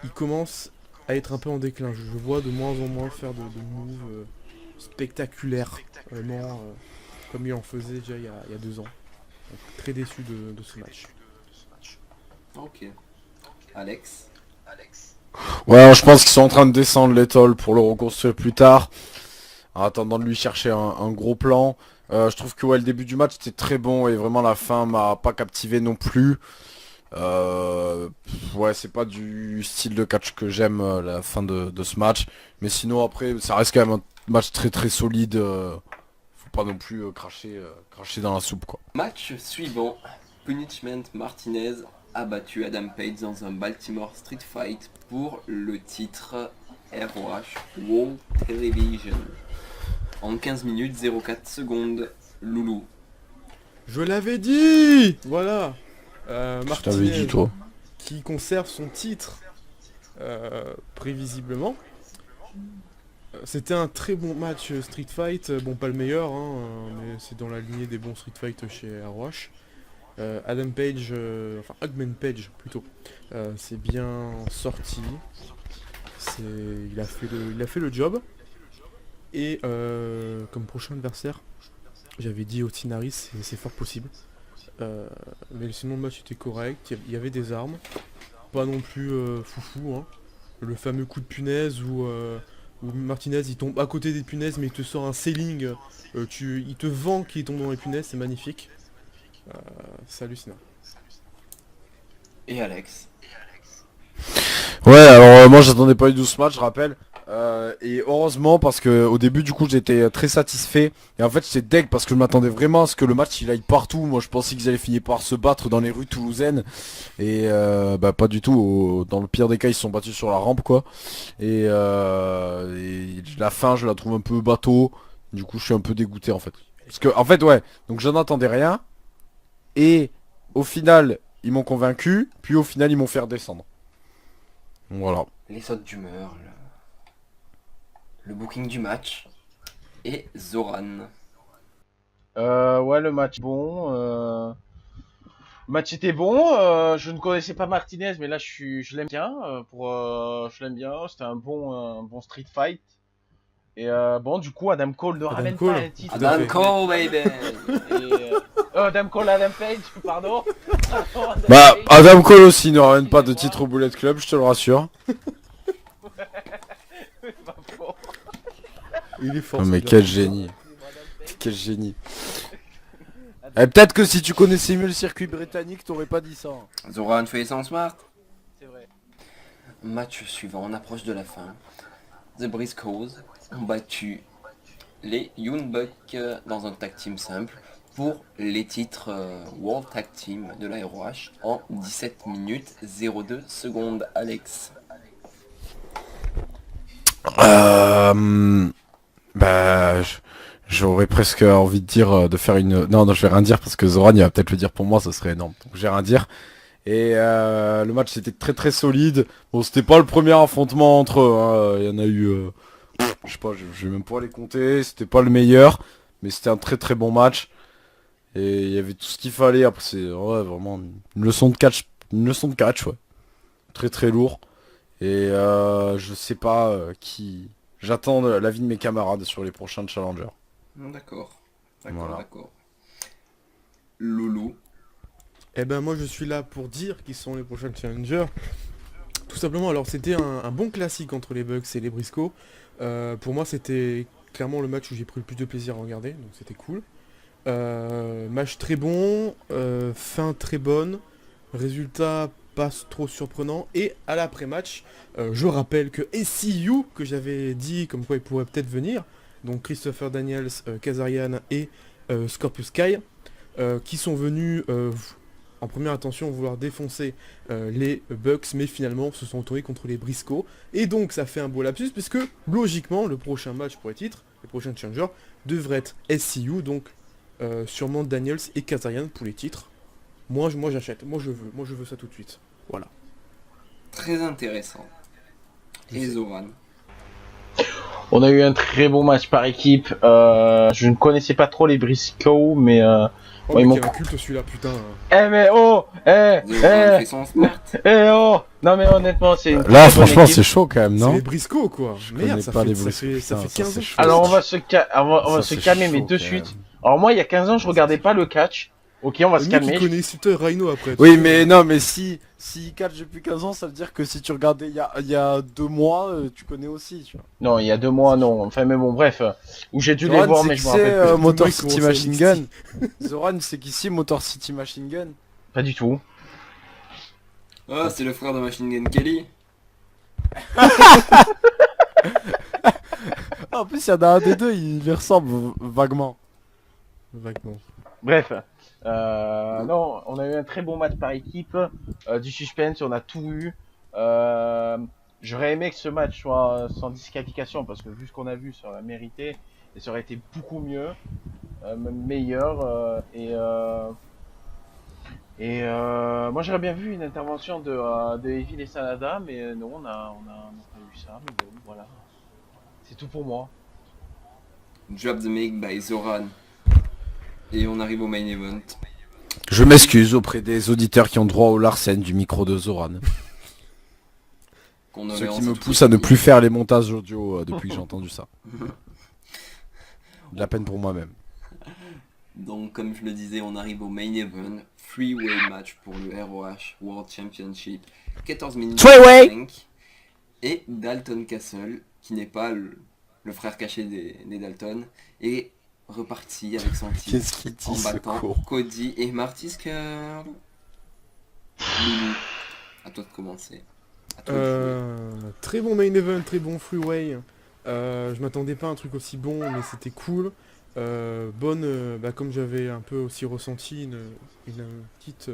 il commence à être un peu en déclin. Je vois de moins en moins faire de moves spectaculaires. Vraiment, comme il en faisait déjà il y a 2 ans. Donc, très déçu de ce match. Ok. Alex. Ouais, je pense qu'ils sont en train de descendre l'étole pour le reconstruire plus tard. En attendant de lui chercher un gros plan. Je trouve que ouais, le début du match était très bon et vraiment la fin m'a pas captivé non plus. Ouais, c'est pas du style de catch que j'aime la fin de ce match. Mais sinon après, ça reste quand même un match très très solide. Faut pas non plus cracher dans la soupe quoi. Match suivant. Punishment Martinez a battu Adam Page dans un Baltimore Street Fight pour le titre ROH World Television. En 15 minutes 04 secondes. Loulou. Je l'avais dit. Voilà. Je t'avais Martinez dit toi. qui conserve son titre prévisiblement. C'était un très bon match Street Fight, bon pas le meilleur, hein, mais c'est dans la lignée des bons Street Fight chez ROH. Adam Page, enfin Hangman Page plutôt, c'est bien sorti. Il a fait le job. Et comme prochain adversaire, j'avais dit Otinaris, c'est fort possible. Mais sinon le match était correct, il y avait des armes, pas non plus foufou, hein. Le fameux coup de punaise où Martinez il tombe à côté des punaises mais il te sort un selling, il te vend qu'il tombe dans les punaises, c'est magnifique. C'est hallucinant. Et Alex. Ouais, alors moi j'attendais pas du tout ce match, je rappelle. Et heureusement parce que au début du coup j'étais très satisfait. Et en fait j'étais deg parce que je m'attendais vraiment à ce que le match il aille partout. Moi je pensais qu'ils allaient finir par se battre dans les rues toulousaines. Et bah pas du tout. Dans le pire des cas ils se sont battus sur la rampe quoi. Et la fin je la trouve un peu bateau. Du coup je suis un peu dégoûté en fait. Parce que en fait ouais, donc j'en attendais rien. Et au final ils m'ont convaincu. Puis au final ils m'ont fait redescendre. Donc, voilà. Les sautes d'humeur. Le booking du match. Et Zoran. Ouais, le match bon. Le match était bon. Je ne connaissais pas Martinez, mais là je l'aime bien. Je l'aime bien. C'était un bon street fight. Et bon, du coup, Adam Cole ne ramène Cole. pas un titre. Adam Cole, baby. Adam Cole, Adam Page, pardon. Bah Adam Cole aussi ne ramène pas de titre au Bullet Club, je te le rassure. Il est fort. Oh, mais ce quel gars. génie. Quel génie. Et peut-être que si tu connaissais mieux le circuit britannique, t'aurais pas dit ça. Zoran fait sans smart. C'est vrai. Match suivant, on approche de la fin. The Briscoes ont battu les Young Bucks dans un tag team simple pour les titres World Tag Team de la ROH en 17 minutes 02 secondes. Alex. Bah, j'aurais presque envie de dire de faire une... Non, je vais rien dire parce que Zoran il va peut-être le dire pour moi, ça serait énorme. Donc je vais rien dire. Et le match c'était très très solide. Bon, c'était pas le premier affrontement entre eux. Hein. Il y en a eu... je sais pas, je vais même pas les compter. C'était pas le meilleur. Mais c'était un très très bon match. Et il y avait tout ce qu'il fallait. Après c'est vraiment une leçon de catch. Une leçon de catch, ouais. Très très lourd. Et je sais pas qui... J'attends l'avis de mes camarades sur les prochains challengers. D'accord. Voilà. D'accord. Loulou. Eh ben moi je suis là pour dire qui sont les prochains challengers. Tout simplement, alors c'était un bon classique entre les Bucks et les Briscoe. Pour moi c'était clairement le match où j'ai pris le plus de plaisir à regarder, donc c'était cool. Match très bon, fin très bonne, résultat pas trop surprenant. Et à l'après-match, je rappelle que SCU, que j'avais dit comme quoi il pourrait peut-être venir, donc Christopher Daniels, Kazarian et Scorpius Sky, qui sont venus en première intention vouloir défoncer les Bucks, mais finalement se sont tournés contre les Briscoe. Et donc ça fait un beau lapsus, puisque logiquement le prochain match pour les titres, les prochains challengers, devrait être SCU, donc sûrement Daniels et Kazarian pour les titres. Moi j'achète, moi je veux ça tout de suite. Voilà. Très intéressant. Et Zoran. On a eu un très bon match par équipe. Je ne connaissais pas trop les Briscoe, mais Oh, ouais, mais ils m'ont... quel culte celui-là, putain. mais oh, Zoran fait son smart. oh. Non mais honnêtement, c'est une Là très bonne franchement équipe. c'est chaud quand même, C'est non? les Briscoe quoi. Merde, connais ça pas fait, les ça Briscoe, fait, ça putain, fait ça, 15 ans. c'est que je chaud. fais Alors ça. on va Ça, se c'est calmer chaud, mais de quand suite. même. Alors moi il y a 15 ans je regardais pas le catch. Ok, on va Le se mec calmer. il connaît Sutter Rhino après. tu Oui sais. mais non mais si catch depuis 15 ans ça veut dire que si tu regardais il y a 2 mois tu connais aussi tu vois. Non, il y a 2 mois non. Enfin mais bon bref, où j'ai dû les Zoran, voir c'est mais qui je me c'est, rappelle plus. Tout le Motor monde City commence à Machine NXT. Gun. Zoran c'est qu'ici Motor City Machine Gun. Pas du tout. Ah, c'est le frère de Machine Gun Kelly. En plus il y en a un des deux il lui ressemble vaguement. Vaguement. Bref, non, on a eu un très bon match par équipe, du suspense, on a tout eu. J'aurais aimé que ce match soit sans disqualification parce que vu ce qu'on a vu, ça aurait mérité et ça aurait été beaucoup mieux, même meilleur. Moi j'aurais bien vu une intervention de Evil et Sanada, mais non, on a pas eu ça. Mais bon, voilà, c'est tout pour moi. Drop the mic by Zoran. Et on arrive au main event. Je m'excuse auprès des auditeurs qui ont droit au Larsen du micro de Zoran. Qu'on Ceux avait qui me ensuite poussent à ne retenu. plus faire les montages audio depuis que j'ai entendu ça. De la peine pour moi-même. Donc comme je le disais, on arrive au main event. Three-way match pour le ROH World Championship. 14 minutes 5. Et Dalton Castle, qui n'est pas le frère caché des Dalton, est reparti avec son titre Qu'est-ce qu'il dit en ce battant con? Cody et Marty Scurll. Loulou, à toi de commencer. À toi de jouer. Très bon main event, très bon freeway. Je m'attendais pas à un truc aussi bon, mais c'était cool. Bonne, comme j'avais un peu aussi ressenti une petite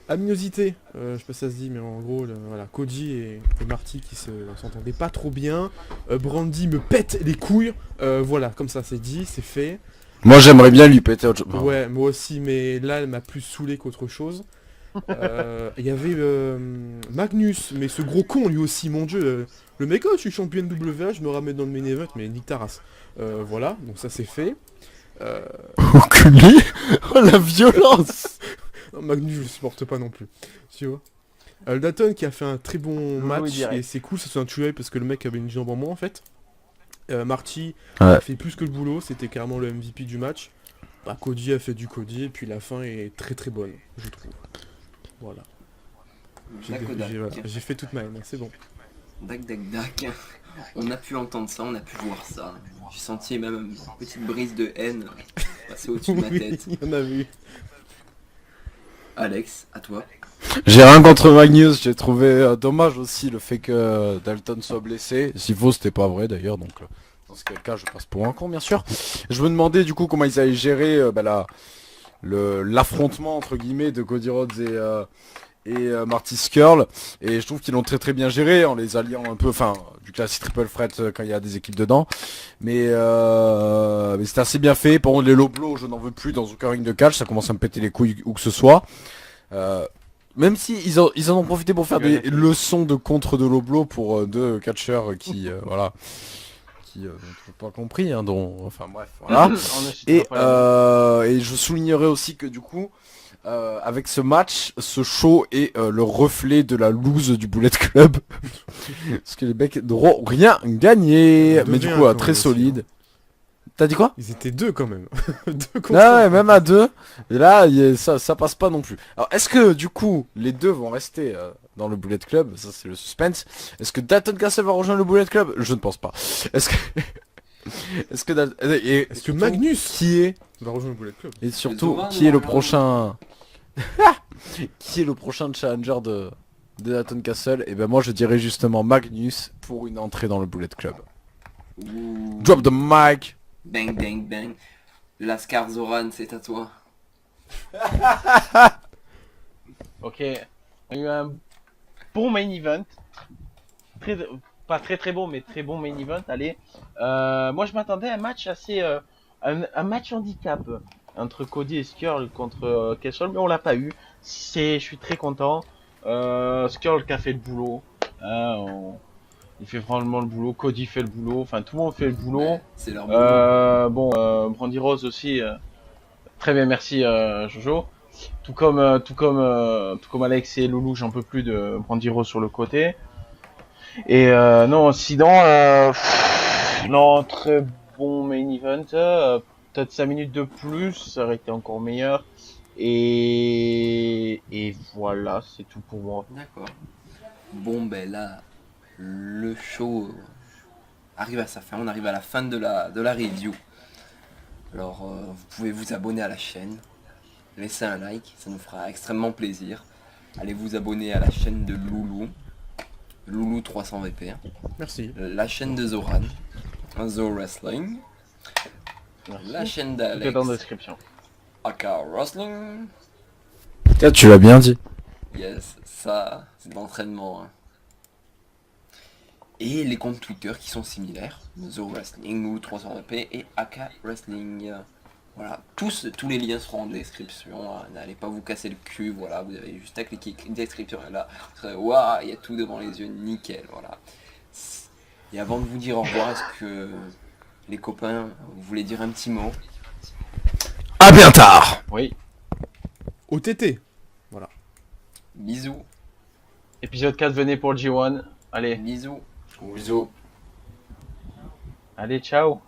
aminosité, je sais pas si ça se dit, mais en gros, voilà, Cody et Marty qui s'entendaient pas trop bien. Brandy me pète les couilles, voilà, comme ça c'est dit, c'est fait. Moi j'aimerais bien lui péter autre chose. Ouais, moi aussi, mais là elle m'a plus saoulé qu'autre chose. Il y avait Magnus, mais ce gros con lui aussi, mon dieu. Le mec, oh, je suis champion de WA, je me ramène dans le main event, mais nique ta race. Voilà, donc ça c'est fait. Enculé. Oh la violence. Non, Magnus, je le supporte pas non plus. Tu vois. Le Dalton qui a fait un très bon match, direct. et c'est cool, ça c'est un tueur parce que le mec avait une jambe en moins en fait. Marty Ouais. a fait plus que le boulot, c'était carrément le MVP du match. Bah, Cody a fait du Cody, et puis la fin est très très bonne, je trouve. Voilà. Dac. J'ai fait toute ma haine, c'est bon. Dac. On a pu entendre ça, on a pu voir ça. J'ai senti même une petite brise de haine passer au-dessus de ma Oui, tête. il y en a vu. Alex, à toi. J'ai rien contre Magnus, j'ai trouvé dommage aussi le fait que Dalton soit blessé. S'il faut, c'était pas vrai d'ailleurs, donc dans ce cas je passe pour un con bien sûr. Je me demandais du coup comment ils allaient gérer l'affrontement entre guillemets de Cody Rhodes et Marty Scurll, et je trouve qu'ils l'ont très très bien géré en les alliant un peu, enfin du classique triple threat quand il y a des équipes dedans, mais c'était assez bien fait. Par contre les low blows je n'en veux plus dans aucun ring de catch, ça commence à me péter les couilles où que ce soit. Même si ils en ont profité pour faire des leçons de contre de low blow pour deux catcheurs qui voilà, qui n'ont pas compris, hein, dont enfin bref voilà. Et je soulignerai aussi que du coup avec ce match, ce show est le reflet de la loose du Bullet Club. Parce que les mecs n'auront rien gagné. Mais du coup, très solide. T'as dit quoi? Ils étaient deux quand même. Ah ouais, même à deux. Et là, ça passe pas non plus. Alors, est-ce que du coup, les deux vont rester dans le Bullet Club? Ça, c'est le suspense. Est-ce que Dalton Castle va rejoindre le Bullet Club? Je ne pense pas. Est-ce que... Est-ce que Magnus qui est va rejoindre le Bullet Club? Et surtout, qui est le prochain... qui est le prochain challenger de Dalton Castle? Et ben moi je dirais justement Magnus pour une entrée dans le Bullet Club. Ouh. Drop the mic. Bang bang bang. Lascar Zoran, c'est à toi. Ok, on a eu un bon main event. Pas très très bon, mais très bon main event. Allez, moi je m'attendais à un match assez, un match handicap entre Cody et Scurll contre Castle, mais on l'a pas eu. Je suis très content. Scurll qui a fait le boulot. Il fait franchement le boulot. Cody fait le boulot. Enfin, tout le monde fait le boulot. Ouais, c'est leur boulot. Brandy Rose aussi. Très bien, merci Jojo. Tout comme Alex et Loulou, j'en peux plus de Brandy Rose sur le côté. Et non, sinon, non, très bon main event. Peut-être 5 minutes de plus, ça aurait été encore meilleur. Et voilà, c'est tout pour moi. D'accord. Bon ben là, le show arrive à sa fin, on arrive à la fin de la review. Alors vous pouvez vous abonner à la chaîne, laisser un like, ça nous fera extrêmement plaisir. Allez vous abonner à la chaîne de Loulou 300 VP, Merci. la chaîne de Zoran, Zo Wrestling, Merci. la chaîne Tout est d'Alex, dans la description. Aka Wrestling. Tiens, tu l'as bien dit. Yes, ça c'est de l'entraînement. Hein. Et les comptes Twitter qui sont similaires, Zo Wrestling, Loulou 300 VP et Aka Wrestling. Voilà, tous les liens seront en description, n'allez pas vous casser le cul, voilà, vous avez juste à cliquer description et là, vous serez, waouh, il y a tout devant les yeux, nickel, voilà. Et avant de vous dire au revoir, est-ce que les copains, vous voulez dire un petit mot? À bien tard. Oui. OTT. Bisous, Épisode 4, venez pour le G1. Allez, bisous. Bisous. allez, ciao.